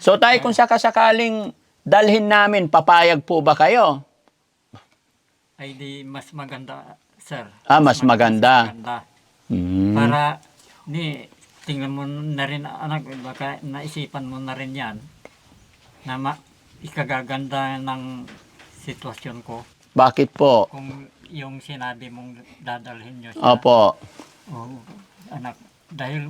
So tayo kung sakasakaling dalhin namin, papayag po ba kayo? Ay di mas maganda, sir. Mas maganda. Hmm. Para, tingnan mo na rin, anak, baka naisipan mo na rin yan, na ikagaganda ng sitwasyon ko. Bakit po? Kung yung sinabi mong dadalhin nyo siya. Opo. Oo, anak, dahil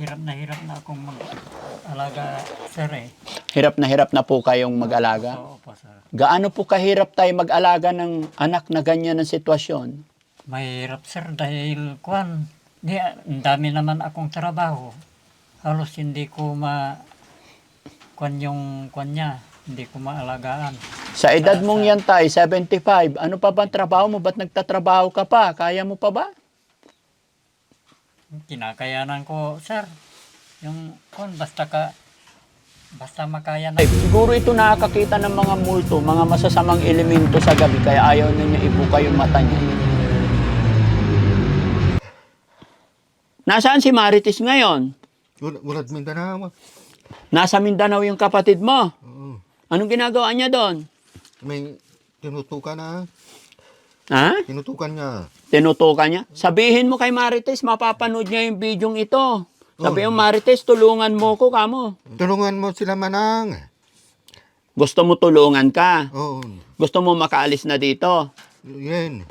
hirap na akong mag-alaga, sir eh. Hirap na po kayong mag-alaga? Oo po, sir. Gaano po kahirap tayo mag-alaga ng anak na ganyan ng sitwasyon? Mahirap, sir, dahil ang dami naman akong trabaho. Halos hindi ko hindi ko maalagaan. Sa edad mong yan tayo, 75, ano pa ba ang trabaho mo? Ba't nagtatrabaho ka pa? Kaya mo pa ba? Kinakayanan ko, sir. Yung basta makaya na. Siguro ito nakakakita ng mga multo, mga masasamang elemento sa gabi, kaya ayaw na niya ibuka yung mata niya. Nasaan si Marites ngayon? Wala Mindanao. Nasa Mindanao yung kapatid mo. Oo. Anong ginagawa niya doon? May tinutukan na. Ha? Tinutukan niya. Tinutukan niya? Sabihin mo kay Marites, mapapanood niya yung bidyong ito. Sabihin mo, Marites, tulungan mo ko, kamo. Tulungan mo sila manang. Gusto mo tulungan ka? Oo. Gusto mo makaalis na dito? Yan.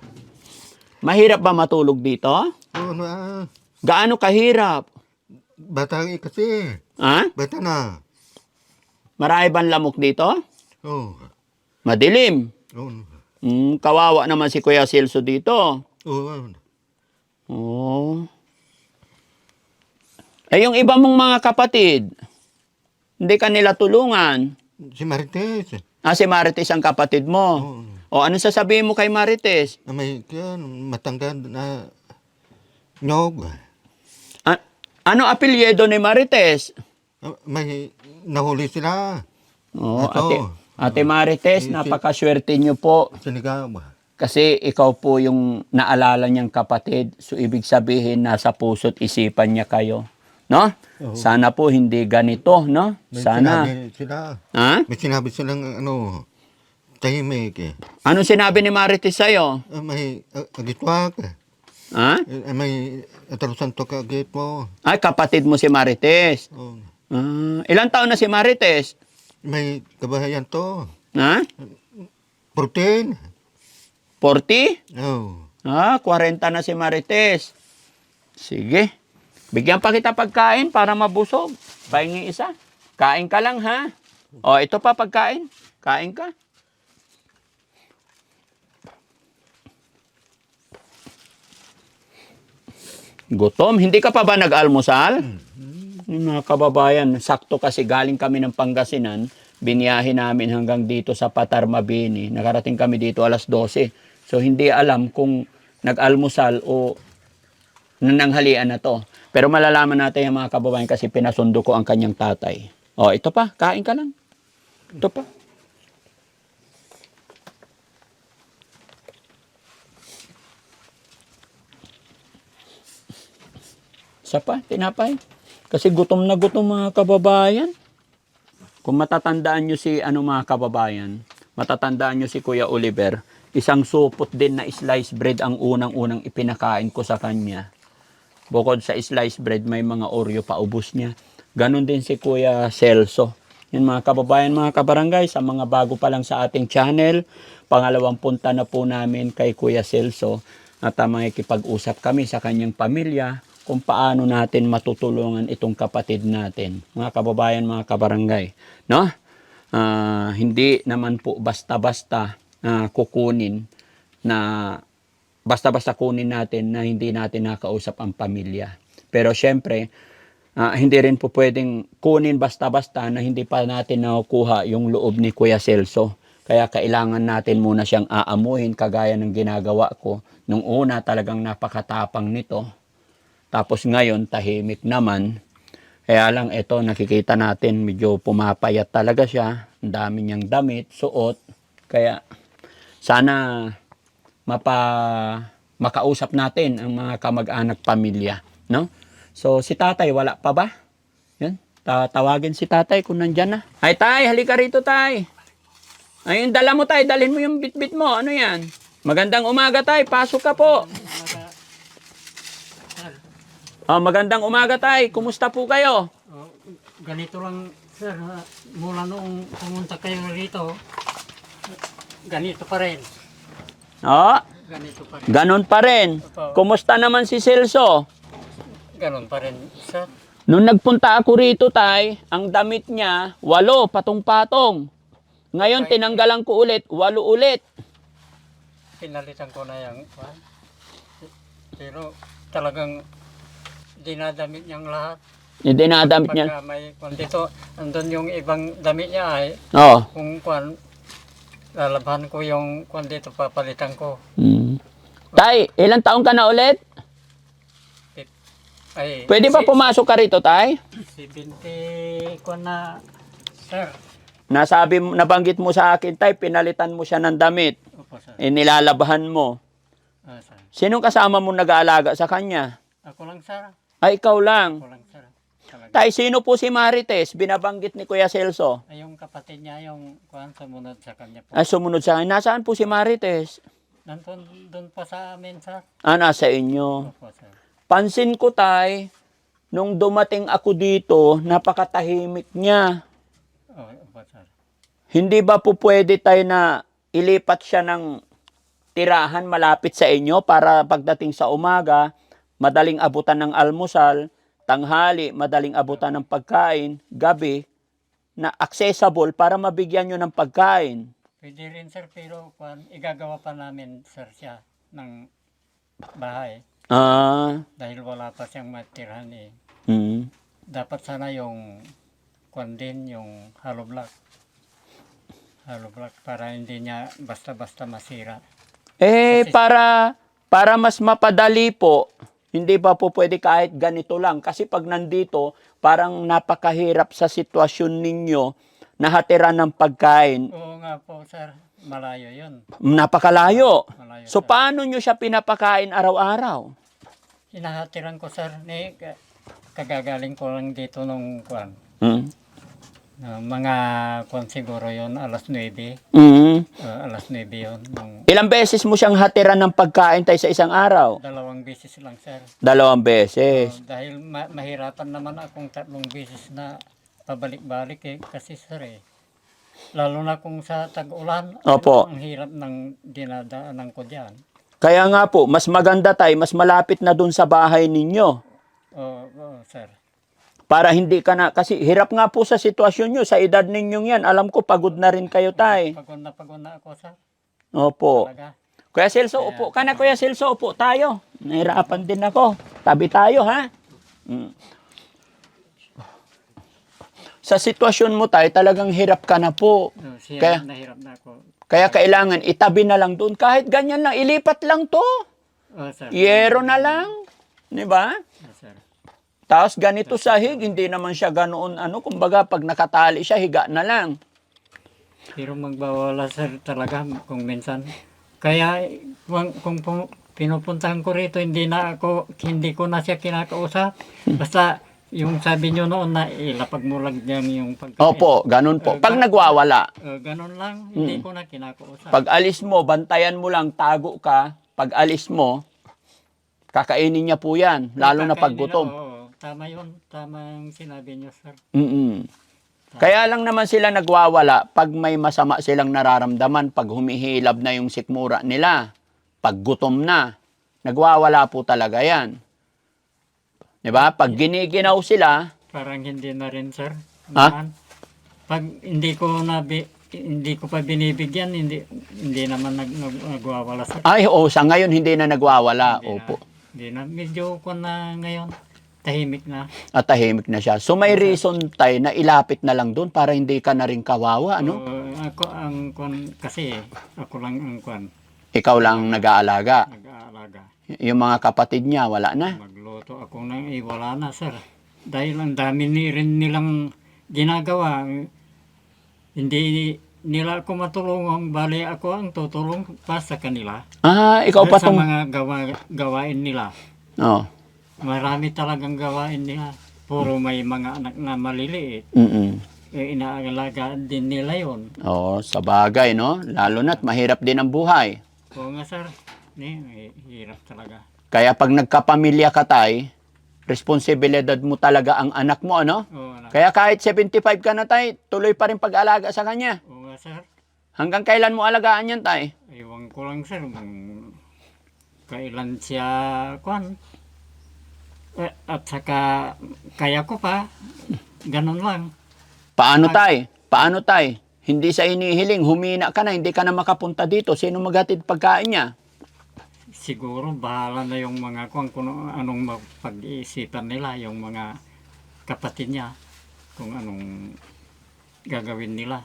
Mahirap ba matulog dito? Oo na. Gaano kahirap? Bata kasi. Ha? Bata na. Marami bang lamok dito? Oo. Madilim. Oo. Kawawa naman si Kuya Celso dito. Oo. Oh. Yung iba mong mga kapatid, hindi ka nila tulungan. Si Marites. Si Marites ang kapatid mo. Oo. O ano sasabihin mo kay Marites? May matanggan na nyog. Ano apelyido ni Marites? May nahuli sila. Oh, Ate Marites, napakaswerte niyo po. Sinigaw. Kasi ikaw po yung naalala niyang kapatid. So, ibig sabihin, nasa puso't isipan niya kayo. No? Oo. Sana po hindi ganito, no? May Sana. sinabi sila. Ha? May sinabi silang tahimik eh. Anong sinabi ni Marites sa'yo? May agitwak. Ha? May atarusan to ka agit mo. Ay, kapatid mo si Marites. Oh. Ilang taon na si Marites? May kabahayan to. Ha? Protein. 40? Oh. 40 na si Marites. Sige. Bigyan pa kita pagkain para mabusog. Pahingi isa. Kain ka lang, ha? Ito pa pagkain. Kain ka. Gutom. Hindi ka pa ba nag-almusal? Mga kababayan, sakto kasi galing kami ng Pangasinan. Biniyahe namin hanggang dito sa Patar, Mabini. Nakarating kami dito alas 12. So, hindi alam kung nag-almusal o nananghalian na to. Pero malalaman natin yung mga kababayan kasi pinasundo ko ang kanyang tatay. Ito pa. Kain ka lang. Ito pa. Isa pa, tinapay. Kasi gutom na gutom mga kababayan. Kung matatandaan nyo si mga kababayan, matatandaan nyo si Kuya Oliver, isang supot din na sliced bread ang unang-unang ipinakain ko sa kanya. Bukod sa sliced bread, may mga Oreo pa ubos niya. Ganon din si Kuya Celso. Yan mga kababayan, mga kabarangay, sa mga bago pa lang sa ating channel, pangalawang punta na po namin kay Kuya Celso at makikipag-usap kami sa kanyang pamilya kung paano natin matutulungan itong kapatid natin. Mga kababayan, mga kabarangay. No? Hindi naman po basta-basta kukunin na basta-basta kunin natin na hindi natin nakausap ang pamilya. Pero syempre, hindi rin po pwedeng kunin basta-basta na hindi pa natin nakukuha yung loob ni Kuya Celso. Kaya kailangan natin muna siyang aamuhin kagaya ng ginagawa ko. Nung una talagang napakatapang nito. Tapos ngayon tahimik naman. Kaya lang ito nakikita natin medyo pumapayat talaga siya. Ang dami niyang damit, suot. Kaya sana makausap natin ang mga kamag-anak pamilya, no? So si tatay wala pa ba? Yan. Tatawagin si tatay kung nandyan na. Ay, tay, halika rito, tay. Ayun, dala mo, tay. Dalhin mo yung bitbit mo. Ano yan? Magandang umaga, tay. Pasok ka po. Magandang umaga, tay. Kumusta po kayo? Ganito lang, sir, mula noong pumunta kayo rito, ganito pa rin. Ganito pa rin. Ganon pa rin. Kumusta naman si Celso? Ganon pa rin, sir. Nung nagpunta ako rito, tay, ang damit niya, 8, patong-patong. Ngayon, tinanggalan ko ulit, 8 ulit. Pinalitan ko na yung kwan. Pero talagang dinadamit niyang lahat. Yung dinadamit niya. Pagka may kwan dito, andun yung ibang damit niya ay Oo. kung kwan, lalabhan ko yung kwan dito, papalitan ko. Tay, ilang taon ka na ulit? Ay, Pwede ba pumasok ka rito, tay? 70 kwan na, sir. Nabanggit mo sa akin, tay, pinalitan mo siya ng damit. Opo, sir. Nilalabahan mo. Sir. Sinong kasama mo nag-aalaga sa kanya? Ako lang, sir. Ay, ikaw lang. Ako lang, sir. Talaga. Tay, sino po si Marites? Binabanggit ni Kuya Celso. Ay, yung kapatid niya, yung kwan, sumunod sa kanya po. Ay, sumunod sa akin. Nasaan po si Marites? Nandun doon pa sa amin, sir. Nasa inyo. Opo, sir. Pansin ko, tay, nung dumating ako dito, napakatahimik niya. Opo, sir. Hindi ba po pwede, tay, na ilipat siya ng tirahan malapit sa inyo para pagdating sa umaga, madaling abutan ng almusal, tanghali, madaling abutan ng pagkain, gabi, na accessible para mabigyan nyo ng pagkain. Pwede rin, sir, pero kwan, igagawa pa namin, sir, siya ng bahay. Dahil wala pa siyang matirhan eh. Dapat sana yung kwan din, yung hollow block. Hollow block para hindi niya basta-basta masira. Para mas mapadali po, hindi ba po pwede kahit ganito lang? Kasi pag nandito, parang napakahirap sa sitwasyon ninyo na hatiran ng pagkain. Oo nga po, sir. Malayo yun. Napakalayo. Malayo, So, sir. paano nyo siya pinapakain araw-araw? Hinahatiran ko, sir, ni kagagaling ko lang dito nung kwan. Mga kwan siguro yon alas 9. Alas 9 yun. Ilang beses mo siyang hatiran ng pagkain tayo sa isang araw? 2 beses lang, sir. 2 beses. Dahil mahirapan naman akong 3 beses na pabalik-balik eh. Kasi, sir, lalo na kung sa tag-ulan, Opo. ang hirap ng dinadaanan ko dyan. Kaya nga po, mas maganda tayo, mas malapit na dun sa bahay ninyo. Oo, sir. Para hindi ka na, kasi hirap nga po sa sitwasyon nyo, sa edad ninyong yan. Alam ko, pagod na rin kayo, tay. Pagod na ako, sir. Opo. Talaga. Kuya Celso, upo ka na, Kuya Celso, upo tayo. Nahirapan din ako. Tabi tayo, ha? Sa sitwasyon mo, tay, talagang hirap ka na po. Kaya- Nahirap na ako. Kaya kailangan itabi na lang doon. Kahit ganyan lang, ilipat lang to. Sir. Yero na lang. Di ba? Sir. Tapos ganito sahig, hindi naman siya ganoon, kumbaga pag nakatali siya, higa na lang. Pero magbawala, sir, talaga kung minsan. Kaya kung pinupuntahan ko rito, hindi ko na siya kinakausap. Basta yung sabi nyo noon na ilapag mo lang dyan yung pagkain. Opo, ganun po. Pag nagwawala, Ganun lang, hindi ko na kinakausap. pag alis mo, bantayan mo lang, tago ka. Pag alis mo, kakainin niya po yan, lalo na pag gutom. Oo, tama yun. Tama yung sinabi nyo, sir. Kaya lang naman sila nagwawala pag may masama silang nararamdaman, pag humihilab na yung sikmura nila, pag gutom na, nagwawala po talaga yan. Diba? Pag giniginaw sila, Parang hindi na rin, sir. Ha? Naman. Pag hindi ko pa binibigyan, hindi naman nagwawala, sir. ay sa ngayon hindi na nagwawala. Opo. Hindi na. Medyo ko na ngayon. Tahimik na. At tahimik na siya. So may reason tayo na ilapit na lang doon para hindi ka na rin kawawa, ano? Ako ang kasi ako lang ang Ikaw lang nag-aalaga. nag-aalaga. Yung mga kapatid niya, wala na. Magluto ako nang wala na, sir. Dahil ang dami rin nilang ginagawa. Hindi nila ako matulungan, bali ako ang tutulong pa sa kanila. Ikaw pa Sa tong... mga gawain nila. Oh. Marami talagang gawain nila. puro may mga anak na maliliit. Inaalagaan din nila yun. Oo, sa bagay, no? Lalo na't mahirap din ang buhay. Oo nga sir, hirap talaga. Kaya pag nagkapamilya ka, tay, responsibilidad mo talaga ang anak mo, ano? Oo nga. Kaya kahit 75 ka na, tay, tuloy pa rin pag-alaga sa kanya. Oo nga sir. Hanggang kailan mo alagaan yan, tay? Ewan ko lang sir, kung kailan siya, at saka kaya ko pa, ganun lang. Paano, tay? Paano, tay? Hindi sa inihiling, humina ka na, hindi ka na makapunta dito. Sino maghatid pagkain niya? Siguro bahala na yung mga kung anong mapag-iisipan nila, yung mga kapatid niya, kung anong gagawin nila.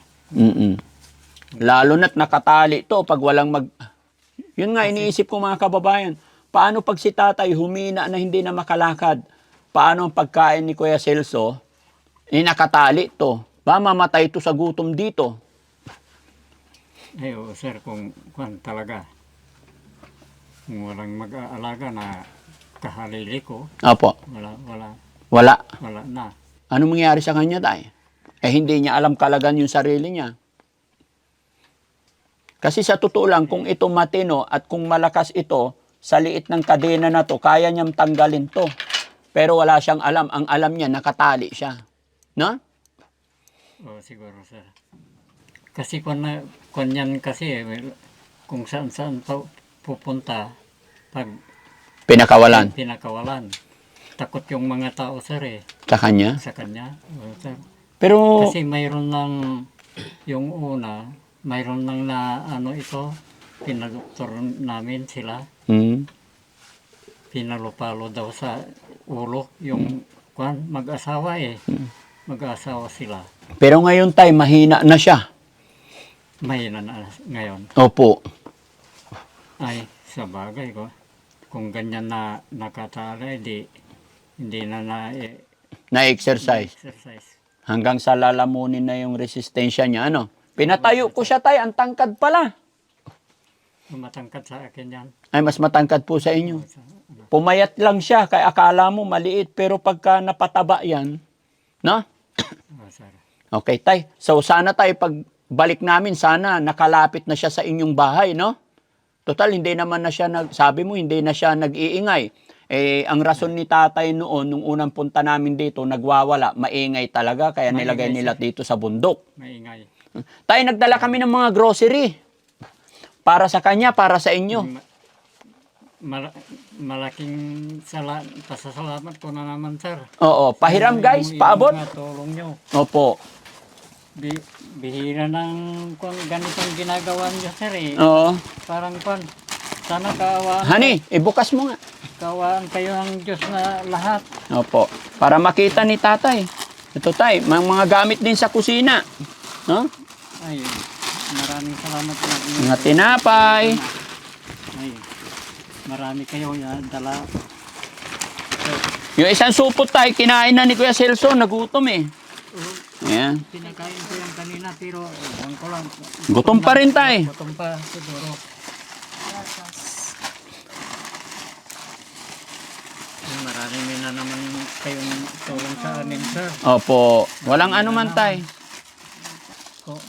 Lalo na't nakatali to pag walang Yun nga, iniisip ko mga kababayan, paano pag si tatay humina na hindi na makalakad? Paano ang pagkain ni Kuya Celso? Nakatali to. Ba, mamatay to sa gutom dito. Ay, sir, kung talaga, kung walang mag-aalaga na kahalili ko, Opo. wala Wala. na. Ano mangyari sa kanya, tay? Hindi niya alam kalagan yung sarili niya. Kasi sa totoo lang, kung ito matino at kung malakas ito, sa liit ng kadena na to, kaya niyang tanggalin to. Pero wala siyang alam. Ang alam niya, nakatali siya. No? Oo, siguro, sir. Kasi kung yan kasi, kung saan pupunta, pag Pinakawalan. pinakawalan, takot yung mga tao, sir, Sa kanya. sa kanya. Oo, sir. Pero, Kasi mayroon lang yung una, mayroon lang na pinadoktor namin sila, pinalupalo daw sa ulo yung mag-asawa mag-asawa sila. pero ngayon, tay, mahina na siya. Mahina na ngayon. Opo. Ay, sa bagay ko. Kung ganyan na nakatala, hindi na Na-exercise. exercise. Hanggang sa lalamunin na yung resistensya niya, ano? Pinatayo ko siya, tay. Ang tangkad pala. Matangkad sa akin yan. Ay, mas matangkad po sa inyo. Sa, Pumayat lang siya, kaya akala mo maliit. Pero pagka napataba yan, no? sir. Okay, tay. So, sana tay, pag balik namin, sana nakalapit na siya sa inyong bahay, no? Total, hindi naman na siya sabi mo, hindi na siya nag-iingay. Ang rason ni tatay noon, nung unang punta namin dito, nagwawala, maingay talaga, kaya Maingay nilagay nila siya. dito sa bundok. Maingay. Tay, nagdala kami ng mga grocery. Para sa kanya, para sa inyo. Malaking pasasalamat ko na naman, sir. Oo, pahiram guys, Yung paabot. mga tulong nyo. Opo. Bihira ng ganitong ginagawa nyo, sir, Oo. Parang sana kaawaan. Honey, ibukas mo nga. Kaawaan kayo ng Diyos na lahat. Opo. Para makita ni tatay. Ito tay, mga gamit din sa kusina. No? Ay, maraming salamat po. Mga tinapay. Ay, marami kayo dala. Yung isang supot tay, kinain na ni Kuya Celso, nagutom eh. Ayan. Pinakain ko yan kanina pero ewan ko lang. Gutom pa rin tay. Gutom pa siguro. Marami na naman kayong tulong sa amin, sir. Opo. Walang ano man tay.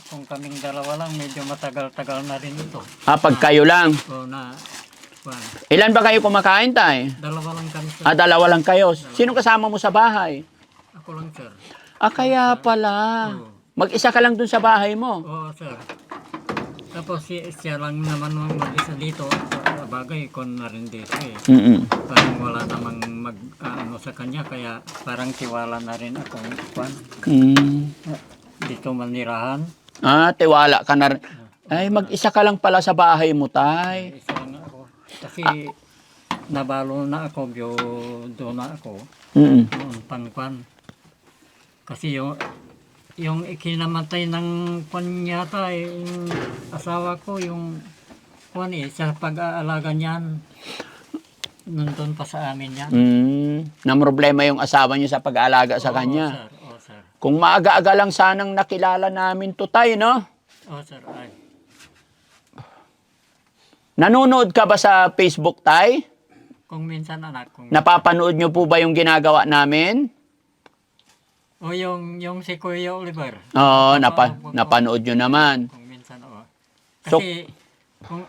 Kung kaming dalawa lang, medyo matagal-tagal na rin ito. Pag kayo lang. O na, Ilan ba kayo kumakain tay? dalawa lang kami, sir. Dalawa lang kayo. Sino kasama mo sa bahay? Ako lang, sir. Kaya pala. Mag-isa ka lang dun sa bahay mo. Oo, sir. Tapos siya lang naman mag-isa dito. Bagay, kon na rin dito eh. Parang wala namang sa kanya, kaya parang tiwala na rin akong dito manirahan. Tiwala ka na rin. Ay, mag-isa ka lang pala sa bahay mo, tay. Isa lang ako. Kasi nabalo na ako, doon na ako. Noon pangkwan. Kasi yung ikinamatay ng yata, yung asawa ko, yung sa pag-aalaga niyan, nandun pa sa amin yan. Na problema yung asawa niyo sa pag-aalaga sa kanya. Oo, sir. Kung maaga-aga lang sanang nakilala namin to tay, no? Oo, sir. Ay. Nanonood ka ba sa Facebook, tay? Kung minsan, anak. Napapanood niyo po ba yung ginagawa namin? O yung si Kuya Oliver. Oo, napanood nyo naman. Kung minsan, oo. So- Kasi, kung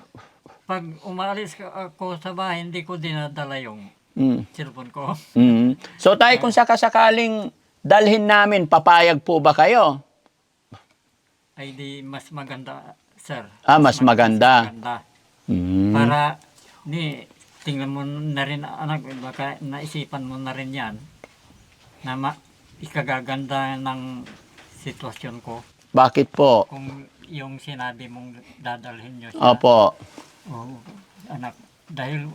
pag umalis ako sa bahay, hindi ko dinadala yung Mm. cellphone ko. Mm. So tayo, kung sakasakaling dalhin namin, papayag po ba kayo? Ay di mas maganda, sir. Mas maganda. maganda. Mm. Para, tingnan mo na rin, anak, baka naisipan mo na rin yan, na ikagaganda ng sitwasyon ko. Bakit po? Kung yung sinabi mong dadalhin nyo siya. Opo. Oo, anak, dahil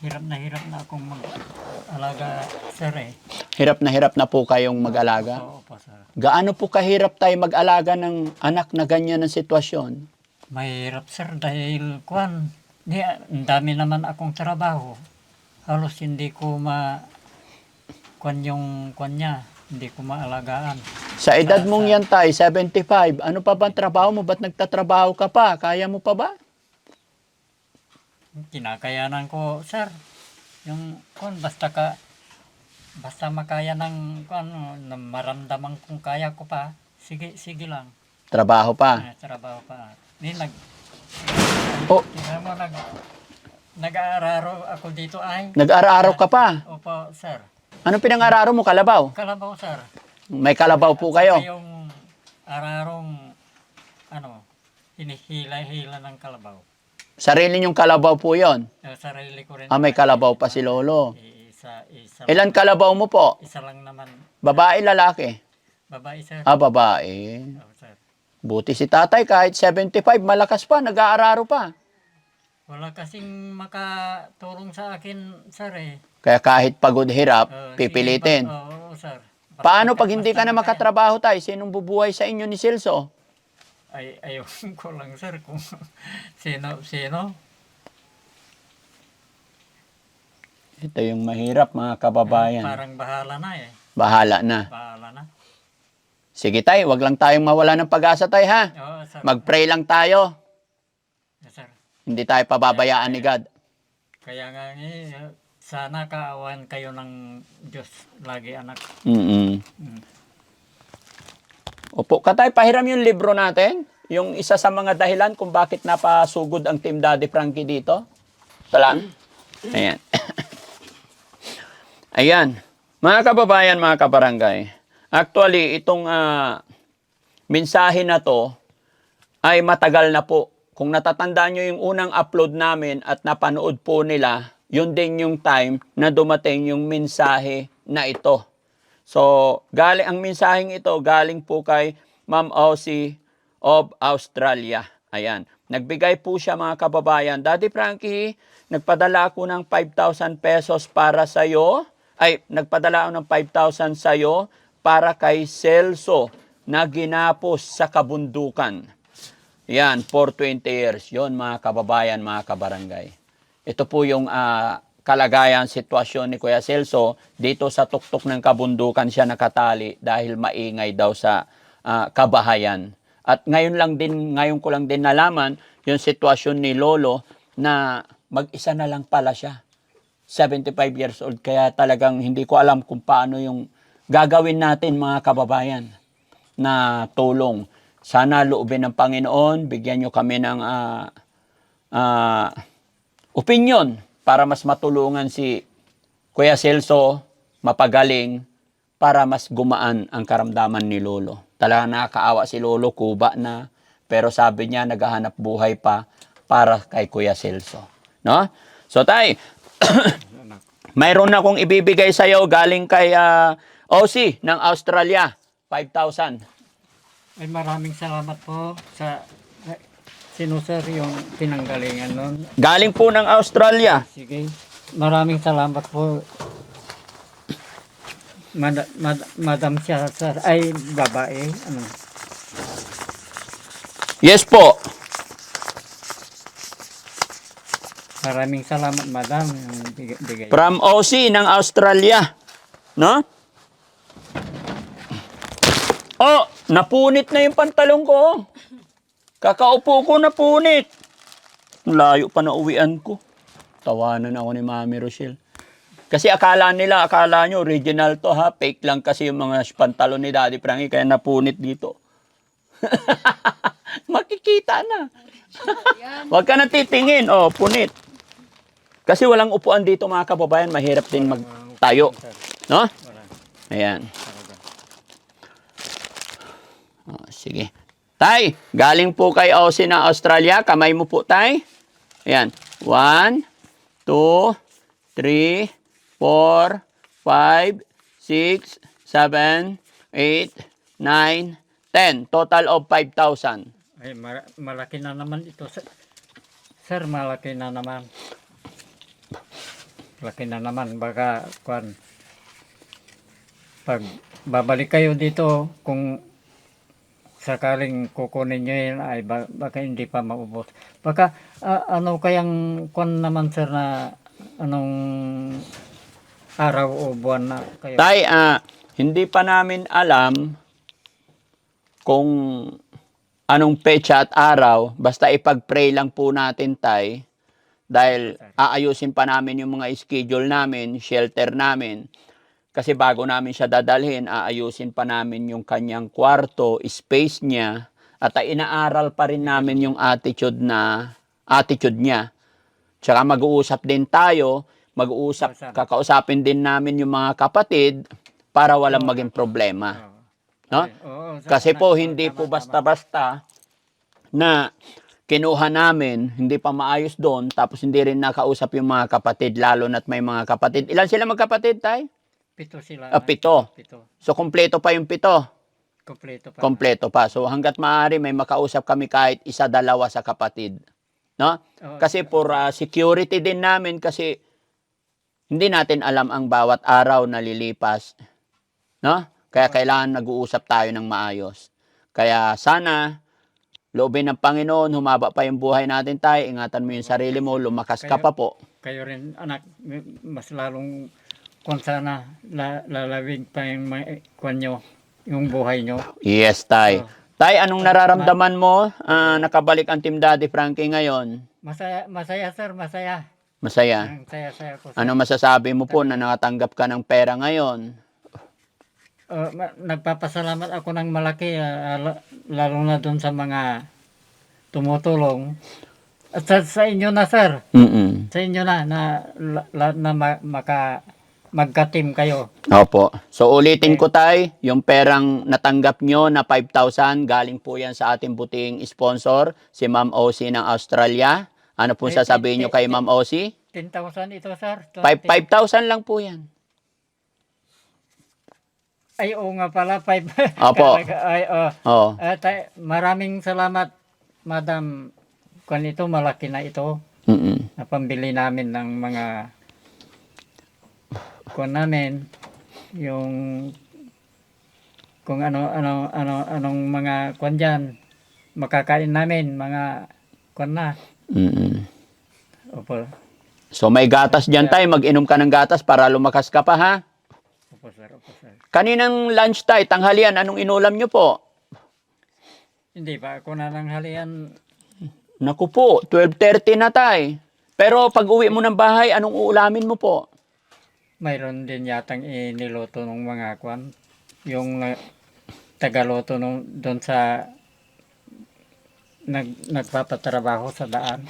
hirap na akong mag-alaga, sir eh. Hirap na po kayong mag-alaga? Oo po, sir. Gaano po kahirap tayo mag-alaga ng anak na ganyan ang sitwasyon? Mahirap, sir, dahil ang dami naman akong trabaho. Halos hindi ko niya, hindi ko maalagaan. Sa edad mong yan tayo, 75, ano pa bang trabaho mo? Ba't nagtatrabaho ka pa? Kaya mo pa ba? Kinakayanan ko, sir. Yung basta makaya ng na maramdaman kung kaya ko pa, sige lang. Trabaho pa. Trabaho pa. Oh. Tingnan mo, nag-aararo ako dito ay. Nag-araw ka pa. Opo, sir. Anong pinang-araro mo? Kalabaw? Kalabaw, sir. May kalabaw po kayo? Saka yung ararong, hinihila-hila ng kalabaw. Sarili niyong kalabaw po yon. Sarili ko rin. May kalabaw pa si Lolo. Isa Ilan kalabaw mo po? Isa lang naman. Babae, lalaki? Babae, sir. Babae. Oo, sir. Buti si tatay, kahit 75, malakas pa, nag-aararo pa. Wala kasing makatulong sa akin, sir eh. Kaya kahit pagod hirap, pipilitin. Oo, sir. Paano pag hindi ka na makatrabaho tayo? Sinong bubuhay sa inyo ni Celso? Ayaw ko lang, sir, kung sino. Ito yung mahirap, mga kababayan. Parang bahala na eh. Bahala na. Bahala na. Sige tay, wag lang tayong mawala ng pag-asa tay ha. Oo, sir. Mag-pray lang tayo. Yes, sir. Hindi tayo pababayaan ni God. Kaya nga sana kaawan kayo ng Diyos lagi, anak. Mm. Mm. Opo, katay, pahiram yung libro natin. Yung isa sa mga dahilan kung bakit napasugod ang Team Daddy Frankie dito. Ito lang. Ayan. Ayan. Mga kababayan, mga kabarangay. Actually, itong mensahe na to ay matagal na po. Kung natatandaan nyo yung unang upload namin at napanood po nila, yun din yung time na dumating yung mensahe na ito. So, ang mensaheng ito galing po kay Ma'am Aussie of Australia. Ayan. Nagbigay po siya, mga kababayan. Daddy Frankie, nagpadala ako ng 5,000 pesos para sa'yo. Nagpadala ako ng 5,000 sa'yo para kay Celso na ginapos sa kabundukan. Yan, for 20 years. Yon, mga kababayan, mga kabarangay. Ito po yung kalagayan, sitwasyon ni Kuya Celso. Dito sa tuktok ng kabundukan siya nakatali dahil maingay daw sa kabahayan. At ngayon ko lang din nalaman yung sitwasyon ni Lolo na mag-isa na lang pala siya. 75 years old. Kaya talagang hindi ko alam kung paano yung gagawin natin, mga kababayan, na tulong. Sana loobin ng Panginoon, bigyan nyo kami ng opinion para mas matulungan si Kuya Celso, mapagaling, para mas gumaan ang karamdaman ni Lolo. Talaga nakakaawa si Lolo, kuba na, pero sabi niya naghahanap buhay pa para kay Kuya Celso. No? So tay, mayroon na akong ibibigay sa iyo galing kay Aussie ng Australia, 5,000. Ay, maraming salamat po sa sinusir yung pinanggalingan nun. Galing po ng Australia. Sige. Maraming salamat po. Madam siya, sir. Ay, babae. Yes po. Maraming salamat, madam. Yung bigay. From Aussie ng Australia. No? Oh, napunit na yung pantalong ko. Kakaupo ko, napunit. Layo pa na uwian ko. Tawanan ako ni Mami Rochelle. Kasi akala nyo original to ha, fake lang kasi yung mga pantalon ni Daddy Frankie kaya napunit dito. Makikita na. Huwag ka na titingin, oh, punit. Kasi walang upuan dito mga kababayan, mahirap din magtayo. Sir, No? wala. Ayan. Talaga. Oh, sige. Tay, galing po kay Aussie na Australia. Kamay mo po, Tay. Ayan. 1, 2, 3, 4, 5, 6, 7, 8, 9, 10. Total of 5,000. Ay, malaki na naman ito. Sir, malaki na naman. Malaki na naman. Baka, pag babalik kayo dito, kung sakaling kukunin nyo yun, ay baka hindi pa maubos. Baka, ano kayang naman, sir, na anong araw o buwan na kayo? Tay, hindi pa namin alam kung anong petsa at araw. Basta ipag-pray lang po natin, Tay. Dahil aayusin pa namin yung mga schedule namin, shelter namin. Kasi bago namin siya dadalhin, aayusin pa namin yung kanyang kwarto, space niya. At inaaral pa rin namin yung attitude niya. Tsaka mag-uusap din tayo, kakausapin din namin yung mga kapatid para walang maging problema. No? Kasi po, hindi po basta-basta na kinuha namin, hindi pa maayos doon, tapos hindi rin nakausap yung mga kapatid, lalo na't may mga kapatid. Ilan sila magkapatid, Tay? 7 sila. 7. 7. So, kompleto pa yung 7. Kompleto pa. Kompleto pa. So, hanggat maaari, may makausap kami kahit isa, dalawa sa kapatid. No? Kasi for security din namin, kasi hindi natin alam ang bawat araw na lilipas. No? Kaya kailangan nag-uusap tayo ng maayos. Kaya sana, loobin ng Panginoon, humaba pa yung buhay natin, Tay. Ingatan mo yung sarili mo, lumakas ka pa po. Kayo rin, anak, mas lalong kung sana lalawig pa yung nyo, yung buhay nyo. Yes, Tay. Tay, anong nararamdaman mo? Nakabalik ang Team Daddy Frankie ngayon. Masaya, sir, masaya. Masaya. Saya ko. Ano masasabi mo po na nakatanggap ka ng pera ngayon? Nagpapasalamat ako ng malaki, lalo na doon sa mga tumutulong. At sa inyo na, sir. Mm-mm. Sa inyo na magka-team kayo. Opo. So ulitin ko, Tay, yung perang natanggap nyo na 5,000, galing po yan sa ating buting sponsor, si Ma'am Osi ng Australia. Ano po sasabihin nyo kay Ma'am Osi? 10,000 ito, sir. 5,000 lang po yan. Ay, oo nga pala, 5. Opo. Oo. Maraming salamat, Madam. Kung ito, malaki na ito. Mm-mm. Na pambili namin ng mga kung namin yung kung anong mga kwan dyan, makakain namin mga kwan na. Mm-mm. Opo. So may gatas dyan, Tay. Mag-inom ka ng gatas para lumakas ka pa, ha? Opo, sir. Opo, sir. Kaninang lunch, Tay, tanghalian, anong inulam nyo po? Hindi pa ako nananghalian. Naku po, 12:30 na, Tay. Pero pag uwi mo ng bahay, anong uulamin mo po? Mayroon din yatang iniluto ng mga kwan. Yung tagaluto doon sa nagpapatrabaho sa daan.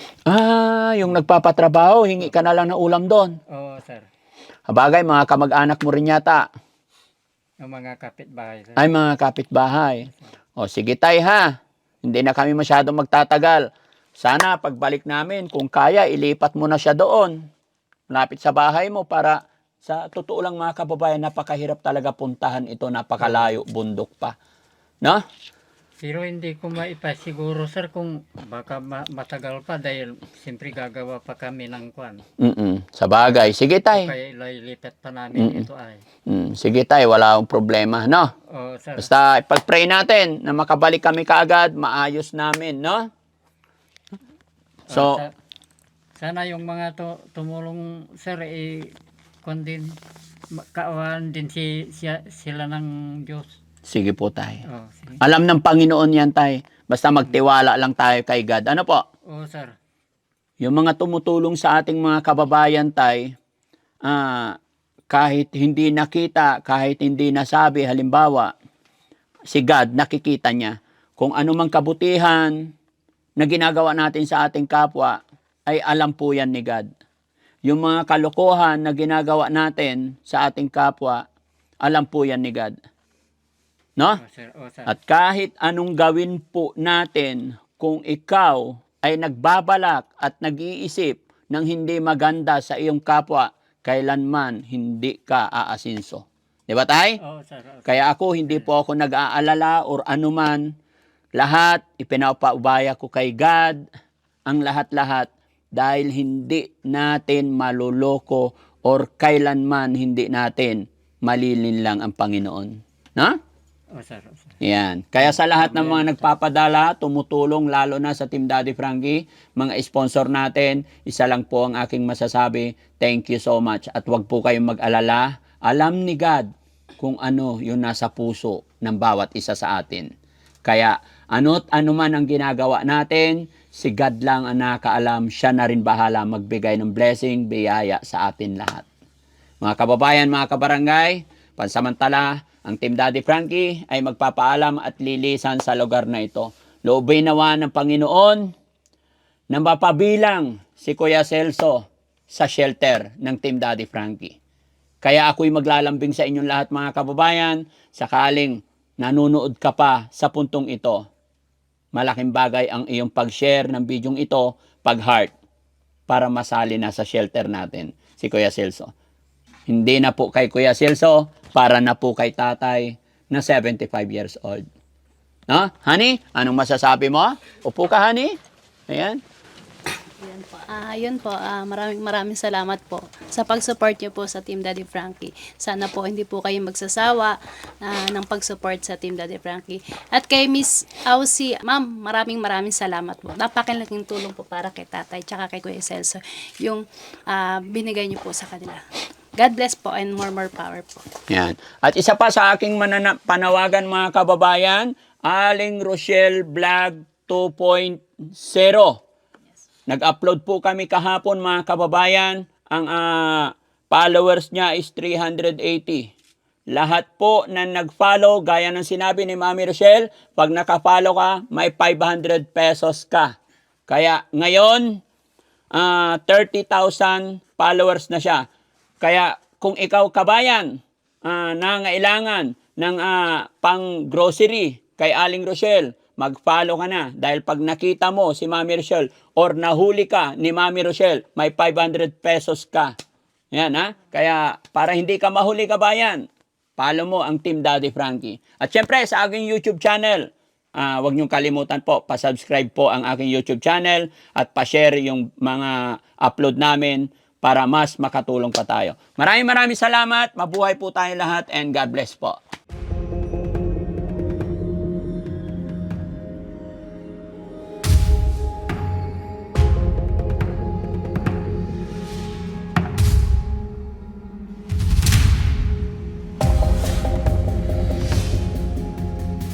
Yung nagpapatrabaho, hingi ka na lang ng ulam doon. Oo, sir. Habagay, mga kamag-anak mo rin yata. Yung mga kapitbahay, sir. Ay, mga kapitbahay. O, sige, Tay, ha? Hindi na kami masyadong magtatagal. Sana, pagbalik namin, kung kaya, ilipat mo na siya doon. Malapit sa bahay mo para, sa totoo lang mga kababayan, napakahirap talaga puntahan ito, napakalayo, bundok pa. No? Pero hindi ko maipasiguro, sir, kung baka matagal pa dahil siyempre gagawa pa kami ng kwan. Sa bagay. Sige, Tay. Kaya ililipat pa namin ito ay. Sige, Tay, wala akong problema, no? Oo, sir. Basta ipag-pray natin na makabalik kami kaagad, maayos namin, no? So, sana yung mga tumulong, sir, kung din, kaawaan din sila ng Diyos. sige po, Tay. Oo, sige. Alam ng Panginoon yan, Tay. Basta magtiwala lang tayo kay God. Ano po? Oo, sir. Yung mga tumutulong sa ating mga kababayan, Tay, kahit hindi nakita, kahit hindi nasabi, halimbawa, si God, nakikita niya. Kung ano mang kabutihan na ginagawa natin sa ating kapwa, ay alam po yan ni God. Yung mga kalokohan na ginagawa natin sa ating kapwa, alam po yan ni God. No? O sir, o sir. At kahit anong gawin po natin, kung ikaw ay nagbabalak at nag-iisip ng hindi maganda sa iyong kapwa, kailanman hindi ka aasinso. Di ba tay? O sir, o sir. Kaya ako, hindi po ako nag-aalala or anuman. Lahat, ipinapaubaya ko kay God, ang lahat-lahat, dahil hindi natin maluloko or kailanman hindi natin malilinlang ang Panginoon. No? O sir, o sir. Yan. Kaya sa lahat ng mga nagpapadala, tumutulong, lalo na sa Team Daddy Frankie, mga sponsor natin, isa lang po ang aking masasabi, thank you so much. At wag po kayong mag-alala, alam ni God kung ano yung nasa puso ng bawat isa sa atin. Kaya ano't ano man ang ginagawa natin, si God lang ang nakaalam, siya na rin bahala magbigay ng blessing, biyaya sa atin lahat. Mga kababayan, mga kabarangay, pansamantala, ang Team Daddy Frankie ay magpapaalam at lilisan sa lugar na ito. Loobin nawa ng Panginoon na mapabilang si Kuya Celso sa shelter ng Team Daddy Frankie. Kaya ako'y maglalambing sa inyong lahat mga kababayan, sakaling nanonood ka pa sa puntong ito. Malaking bagay ang iyong pag-share ng bidyong ito, pag-heart, para masali na sa shelter natin si Kuya Celso. Hindi na po kay Kuya Celso, para na po kay tatay na 75 years old. No? Honey, anong masasabi mo? Upo ka, honey. Ayan. Yun po, maraming salamat po sa pag-support niyo po sa Team Daddy Frankie. Sana po hindi po kayo magsasawa ng pag-support sa Team Daddy Frankie. At kay Miss Aussie, ma'am, maraming salamat po. Napakalaking tulong po para kay tatay tsaka kay Kuya Celso yung binigay niyo po sa kanila. God bless po and more power po. Yan. At isa pa sa aking panawagan mga kababayan, Aling Rochelle Vlog 2.0. Nag-upload po kami kahapon mga kababayan. Ang followers niya is 380. Lahat po na nag-follow, gaya ng sinabi ni Mami Rochelle, pag naka-follow ka, may 500 pesos ka. Kaya ngayon, 30,000 followers na siya. Kaya kung ikaw kabayan, nangailangan ng pang-grocery kay Aling Rochelle, mag-follow ka na. Dahil pag nakita mo si Mami Rochelle or nahuli ka ni Mami Rochelle, may 500 pesos ka. Yan ha. Kaya para hindi ka mahuli kabayan, follow mo ang Team Daddy Frankie. At syempre sa aking YouTube channel, huwag niyong kalimutan po, pa-subscribe po ang aking YouTube channel at pa-share yung mga upload namin para mas makatulong pa tayo. Maraming salamat. Mabuhay po tayo lahat and God bless po.